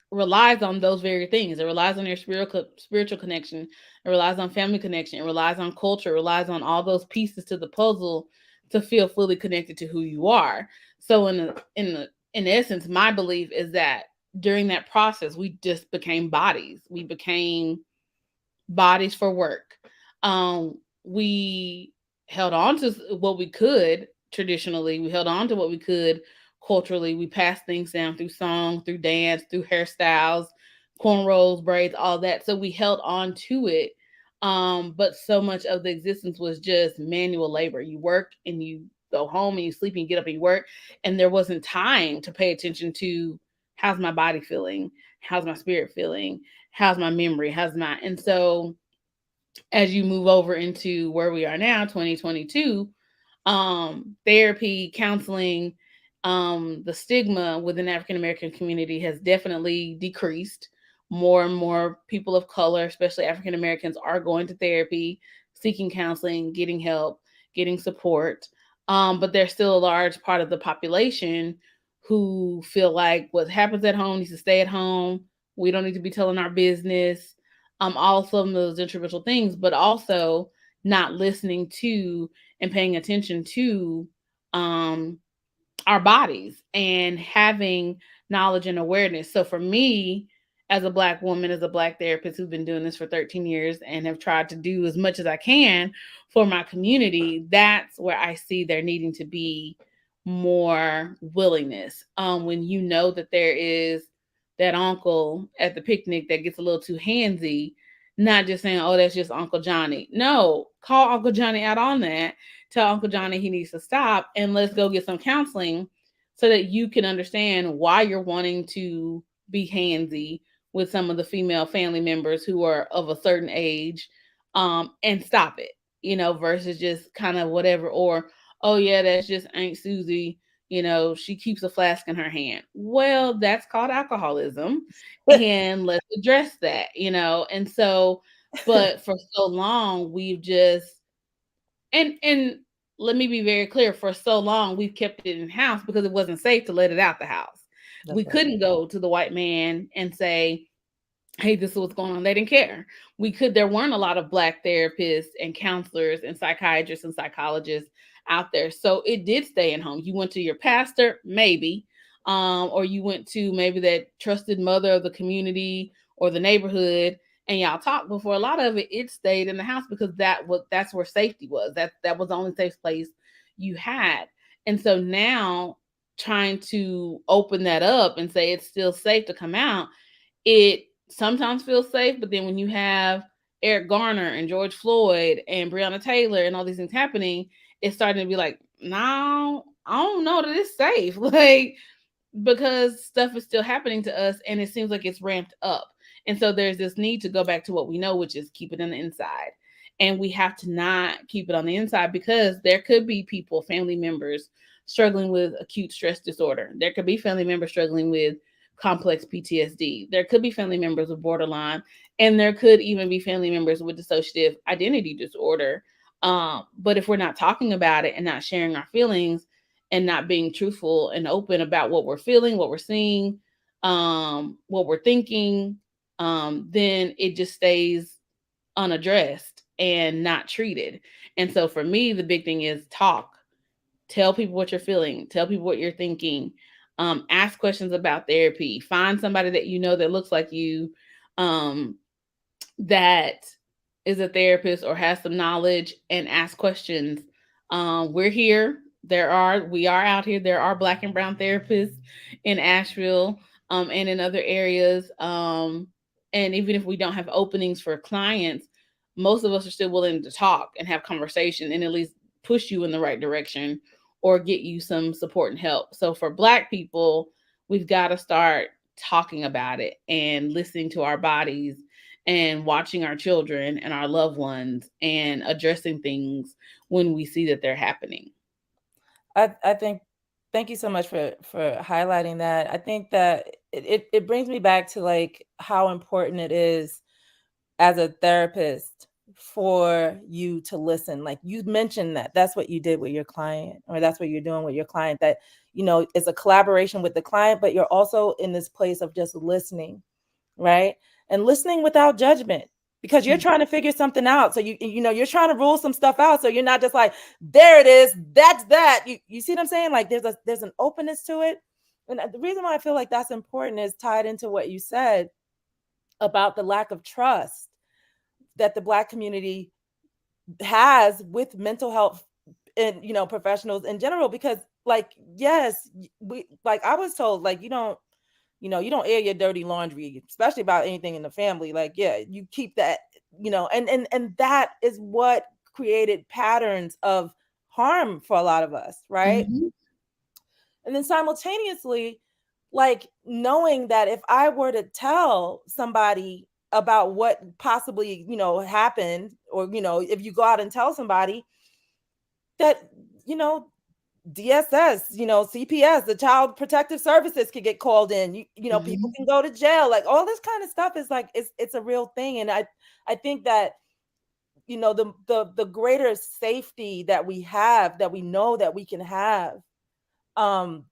relies on those very things. It relies on your spiritual connection. It relies on family connection. It relies on culture. It relies on all those pieces to the puzzle to feel fully connected to who you are. So in essence, my belief is that during that process, we just became bodies. We became bodies for work. We held on to what we could traditionally. We held on to what we could culturally. We passed things down through song, through dance, through hairstyles, cornrows, braids, all that. So we held on to it. But so much of the existence was just manual labor. You work and you go home and you sleep and you get up and you work. And there wasn't time to pay attention to how's my body feeling? How's my spirit feeling? How's my memory? And so as you move over into where we are now, 2022, therapy, counseling, the stigma within the African American community has definitely decreased. More and more people of color, especially African Americans, are going to therapy, seeking counseling, getting help, getting support. But there's still a large part of the population who feel like what happens at home needs to stay at home. We don't need to be telling our business. All some of those detrimental things, but also not listening to and paying attention to um our bodies and having knowledge and awareness. So for me, as a black woman, as a black therapist who's been doing this for 13 years and have tried to do as much as I can for my community, that's where I see there needing to be more willingness. When you know that there is that uncle at the picnic that gets a little too handsy, not just saying, oh, that's just Uncle Johnny. No, call Uncle Johnny out on that. Tell Uncle Johnny he needs to stop and let's go get some counseling so that you can understand why you're wanting to be handsy with some of the female family members who are of a certain age, and stop it, versus just kind of whatever, or, oh, yeah, that's just Aunt Susie. She keeps a flask in her hand. Well, that's called alcoholism. And let's address that, And so, but for so long, we've just, and let me be very clear, for so long we've kept it in house because it wasn't safe to let it out the house. We That's right. couldn't go to the white man and say, hey, this is what's going on. They didn't care. There weren't a lot of black therapists and counselors and psychiatrists and psychologists out there. So it did stay in home. You went to your pastor, maybe, or you went to maybe that trusted mother of the community or the neighborhood, and y'all talked. But for a lot of it, it stayed in the house because that's where safety was. That was the only safe place you had. And so now trying to open that up and say it's still safe to come out, it sometimes feels safe, but then when you have Eric Garner and George Floyd and Breonna Taylor and all these things happening, it's starting to be like, no, I don't know that it's safe. Like, because stuff is still happening to us and it seems like it's ramped up. And so there's this need to go back to what we know, which is keep it on the inside. And we have to not keep it on the inside because there could be people, family members, struggling with acute stress disorder. There could be family members struggling with complex PTSD. There could be family members with borderline, and there could even be family members with dissociative identity disorder. But if we're not talking about it and not sharing our feelings and not being truthful and open about what we're feeling, what we're seeing, what we're thinking, then it just stays unaddressed and not treated. And so for me, the big thing is talk. Tell people what you're feeling. Tell people what you're thinking. Ask questions about therapy. Find somebody that you know that looks like you, um, that is a therapist or has some knowledge, and ask questions. We're here. We are out here. There are Black and brown therapists in Asheville, and in other areas. And even if we don't have openings for clients, most of us are still willing to talk and have conversation and at least push you in the right direction or get you some support and help. So for Black people, we've got to start talking about it and listening to our bodies and watching our children and our loved ones and addressing things when we see that they're happening. I think thank you so much for highlighting that. I think that it brings me back to like how important it is as a therapist for you to listen. Like you mentioned that that's what you did with your client, or that's what you're doing with your client, that it's a collaboration with the client, but you're also in this place of just listening, right? And listening without judgment, because you're trying to figure something out. So you're trying to rule some stuff out. So you're not just like, there it is, that's that. You see what I'm saying? Like there's an openness to it. And the reason why I feel like that's important is tied into what you said about the lack of trust that the Black community has with mental health and professionals in general. Because like, yes, we, like I was told, like, you don't air your dirty laundry, especially about anything in the family. Like, yeah, you keep that, and that is what created patterns of harm for a lot of us, right? Mm-hmm. And then simultaneously, like knowing that if I were to tell somebody about what possibly, happened, or, if you go out and tell somebody that, DSS, CPS, the Child Protective Services could get called in. People Mm-hmm. can go to jail. Like all this kind of stuff is like it's a real thing. And I think that the greater safety that we have, that we know that we can have, then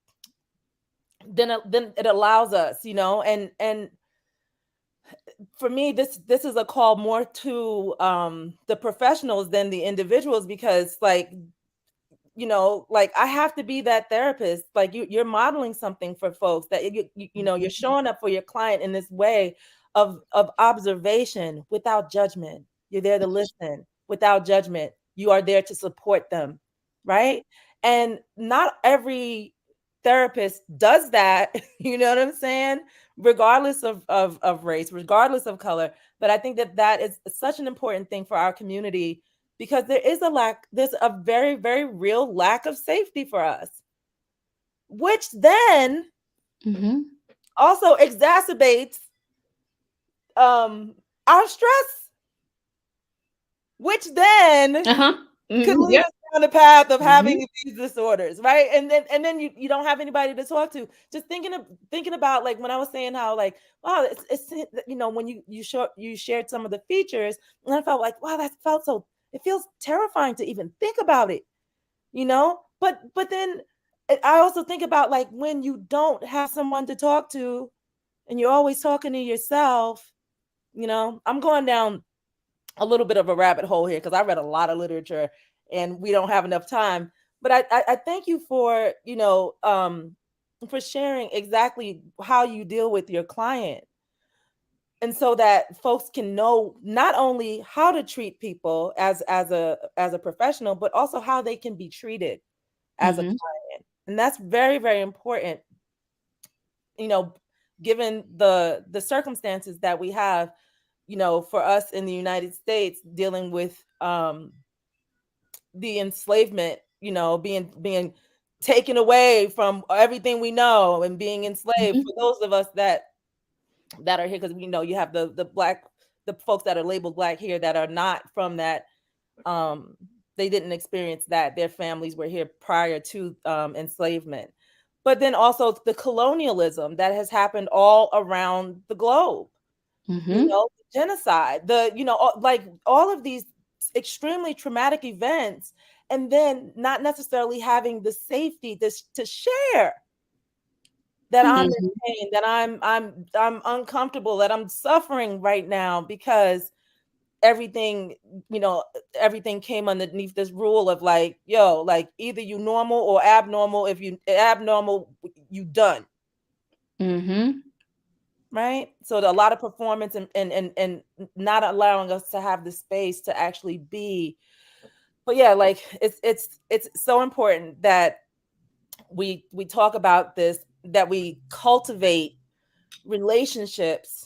it allows us, and for me, this is a call more to the professionals than the individuals, because like, like I have to be that therapist. Like you're modeling something for folks, that you're showing up for your client in this way of observation without judgment. You're there to listen without judgment. You are there to support them, right? And not every therapist does that. You know what I'm saying? Regardless of race, regardless of color. But I think that that is such an important thing for our community, because there's a very, very real lack of safety for us, which then Mm-hmm. also exacerbates our stress, which then Uh-huh. could Mm-hmm. lead Yep. us down the path of Mm-hmm. having these disorders, right? And then you don't have anybody to talk to. Just thinking about, like, when I was saying how, like, wow, it's when you shared some of the features, and I felt like, wow, that felt so, it feels terrifying to even think about it, but then I also think about, like, when you don't have someone to talk to and you're always talking to yourself. I'm going down a little bit of a rabbit hole here because I read a lot of literature and we don't have enough time. But I thank you for sharing exactly how you deal with your client, and so that folks can know not only how to treat people as a professional, but also how they can be treated as a Mm-hmm. client. And that's very, very important, you know, given the circumstances that we have, for us in the United States, dealing with the enslavement, being taken away from everything we know and being enslaved. For those of us that are here, because we know you have the folks that are labeled black here that are not from that, um they didn't experience that. Their families were here prior to enslavement. But then also the colonialism that has happened all around the globe, Mm-hmm. genocide, like all of these extremely traumatic events, and then not necessarily having the safety to share that I'm in Mm-hmm. pain, that I'm uncomfortable, that I'm suffering right now, because everything, everything came underneath this rule of, like, yo, like, either you normal or abnormal. If you abnormal, you done. Mm-hmm. Right. So a lot of performance, and not allowing us to have the space to actually be. But yeah, like, it's so important that we talk about this, that we cultivate relationships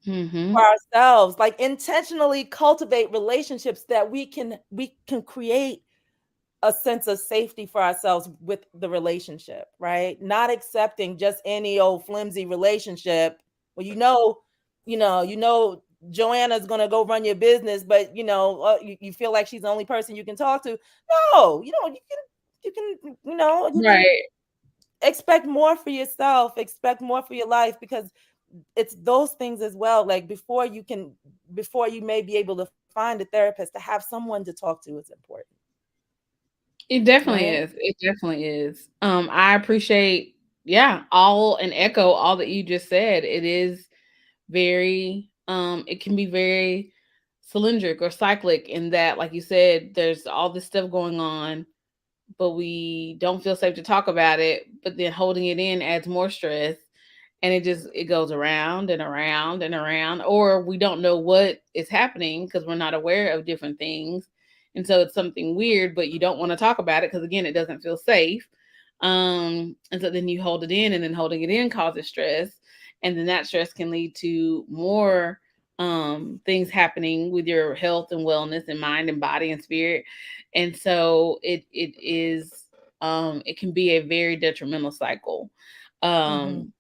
Mm-hmm. for ourselves, like intentionally cultivate relationships that we can create a sense of safety for ourselves with the relationship, right? Not accepting just any old flimsy relationship where Joanna's gonna go run your business, but you feel like she's the only person you can talk to. No, you can Right. expect more for yourself, expect more for your life, because it's those things as well. Like, before you may be able to find a therapist, to have someone to talk to is important, It definitely right? is. It definitely is. I appreciate, yeah, all and echo all that you just said. It is very, it can be very cylindric or cyclic in that, like you said, there's all this stuff going on, but we don't feel safe to talk about it. But then holding it in adds more stress, and it goes around and around and around, or we don't know what is happening because we're not aware of different things, and so it's something weird, but you don't want to talk about it because again, it doesn't feel safe. And so then you hold it in, and then holding it in causes stress, and then that stress can lead to more things happening with your health and wellness and mind and body and spirit. And so it is, it can be a very detrimental cycle. Mm-hmm. um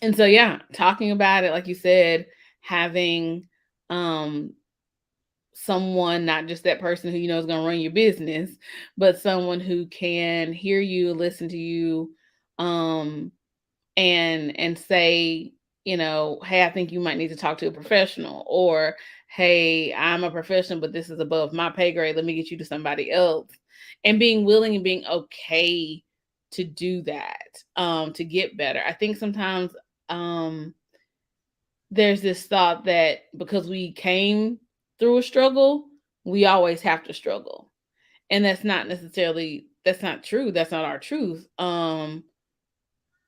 and so yeah, talking about it, like you said, having um someone, not just that person who you know is going to run your business, but someone who can hear you, listen to you, um and say, hey, I think you might need to talk to a professional, or hey, I'm a professional, but this is above my pay grade, let me get you to somebody else. And being willing and being okay to do that, to get better. I think sometimes, um there's this thought that because we came through a struggle, we always have to struggle. And that's not true. That's not our truth.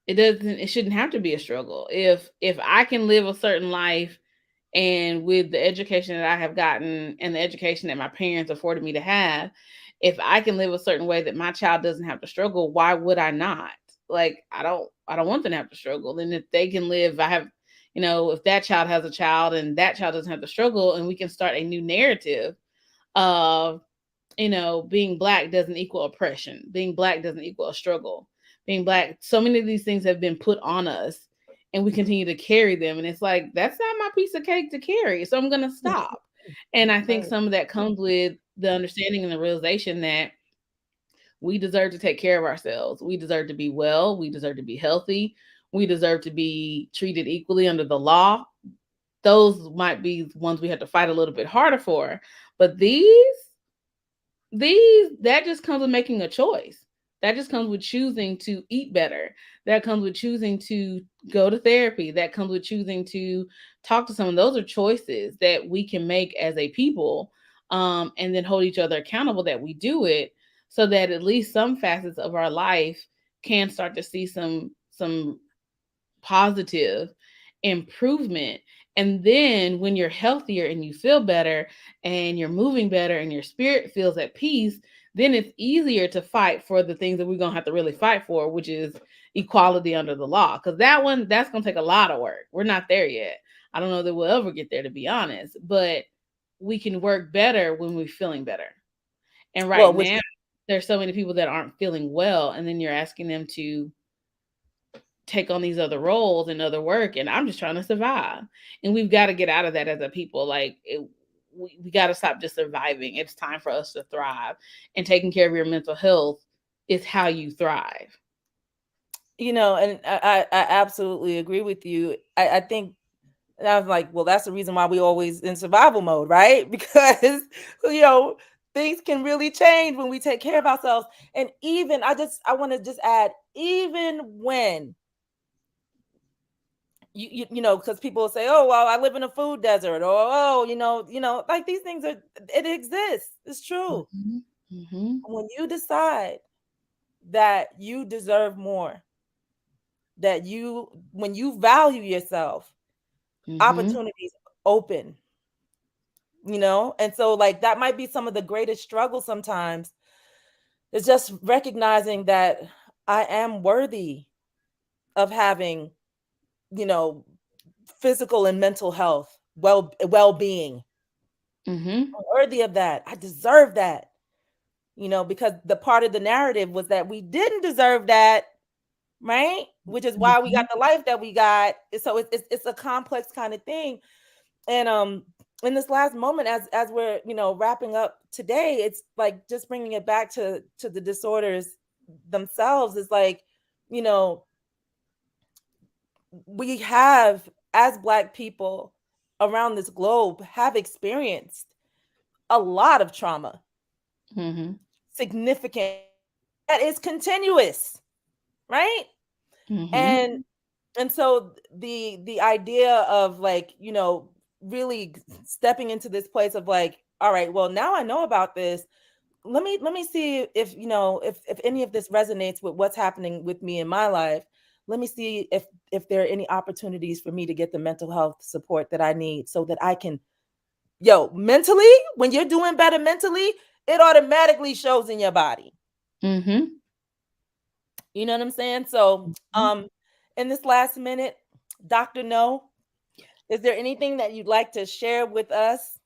It shouldn't have to be a struggle. If I can live a certain life, and with the education that I have gotten and the education that my parents afforded me to have, if I can live a certain way that my child doesn't have to struggle, why would I not? Like I don't want them to have to struggle. And if they can live, I have, if that child has a child and that child doesn't have to struggle, and we can start a new narrative of, being black doesn't equal oppression. Being black doesn't equal a struggle. Being black, so many of these things have been put on us, and we continue to carry them. And it's like, that's not my piece of cake to carry. So I'm going to stop. And I think Right. some of that comes with the understanding and the realization that we deserve to take care of ourselves. We deserve to be well. We deserve to be healthy. We deserve to be treated equally under the law. Those might be ones we have to fight a little bit harder for. But these that just comes with making a choice. That just comes with choosing to eat better. That comes with choosing to go to therapy. That comes with choosing to talk to someone. Those are choices that we can make as a people, and then hold each other accountable that we do it, so that at least some facets of our life can start to see some positive improvement. And then when you're healthier and you feel better and you're moving better and your spirit feels at peace, then it's easier to fight for the things that we're going to have to really fight for, which is equality under the law. Because that's going to take a lot of work. We're not there yet. I don't know that we'll ever get there, to be honest, but we can work better when we're feeling better. And right Well, which now, there's so many people that aren't feeling well, and then you're asking them to take on these other roles and other work, and I'm just trying to survive. And we've got to get out of that as a people. We got to stop just surviving. It's time for us to thrive, and taking care of your mental health is how you thrive. and I absolutely agree with you. I think and I was like, well, that's the reason why we always in survival mode, right? Because you know things can really change when we take care of ourselves. And even I want to just add, even when because people will say, oh well, I live in a food desert, or oh, like these things it exists. It's true. Mhm. Mhm. When you decide that you deserve more, that when you value yourself, Mhm. opportunities open, and so like that might be some of the greatest struggles sometimes, is just recognizing that I am worthy of having, you know physical and mental health, well-being. Mhm. I'm worthy of that. I deserve that. Because the part of the narrative was that we didn't deserve that, right? Which is why we got Mhm. the life that we got. So it's a complex kind of thing. And in this last moment, as we're wrapping up today, it's like just bringing it back to the disorders themselves. Is like, you know we have, as Black people around this globe, have experienced a lot of trauma, Mhm. significant trauma that is continuous, right? Mhm. and and so the idea of like, really stepping into this place of like, all right, well, now I know about this. Let me see if if any of this resonates with what's happening with me in my life. Let me see if there are any opportunities for me to get the mental health support that I need, so that I can, mentally, when you're doing better mentally, it automatically shows in your body. Mhm. You know what I'm saying? So Mhm. in this last minute, Dr. No, is there anything that you'd like to share with us?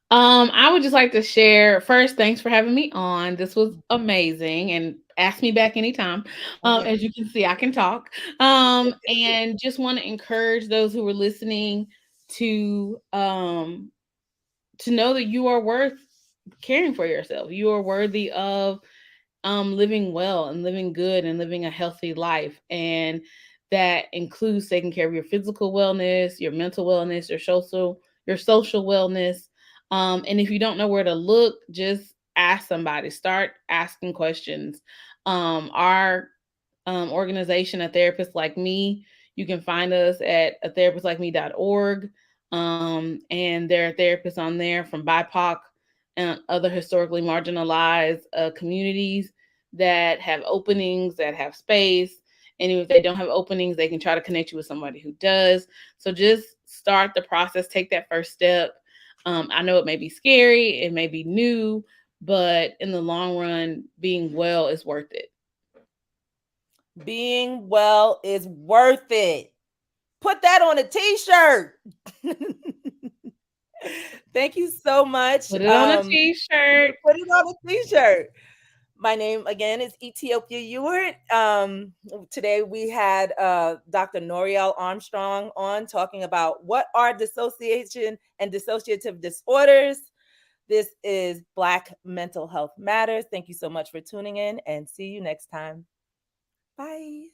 I would just like to share first, thanks for having me on. This was amazing, and ask me back anytime. As you can see, I can talk. And just want to encourage those who are listening to to know that you are worth caring for yourself. You are worthy of living well and living good and living a healthy life. And that includes taking care of your physical wellness, your mental wellness, your social wellness. And if you don't know where to look, just ask somebody. Start asking questions. Our organization, a therapist like me, You can find us at atherapistlikeme.org. And there are therapists on there from BIPOC and other historically marginalized communities that have openings, that have space. And if they don't have openings, they can try to connect you with somebody who does. So just start the process, take that first step. I know it may be scary, it may be new, but in the long run, being well is worth it. Being well is worth it. Put that on a t-shirt. Thank you so much. Put it on a t-shirt. Put it on a t-shirt. My name again is Ethiopia Ewart. Today we had Dr. Noriel Armstrong on talking about what are dissociation and dissociative disorders. This is Black Mental Health Matters. Thank you so much for tuning in and see you next time. Bye.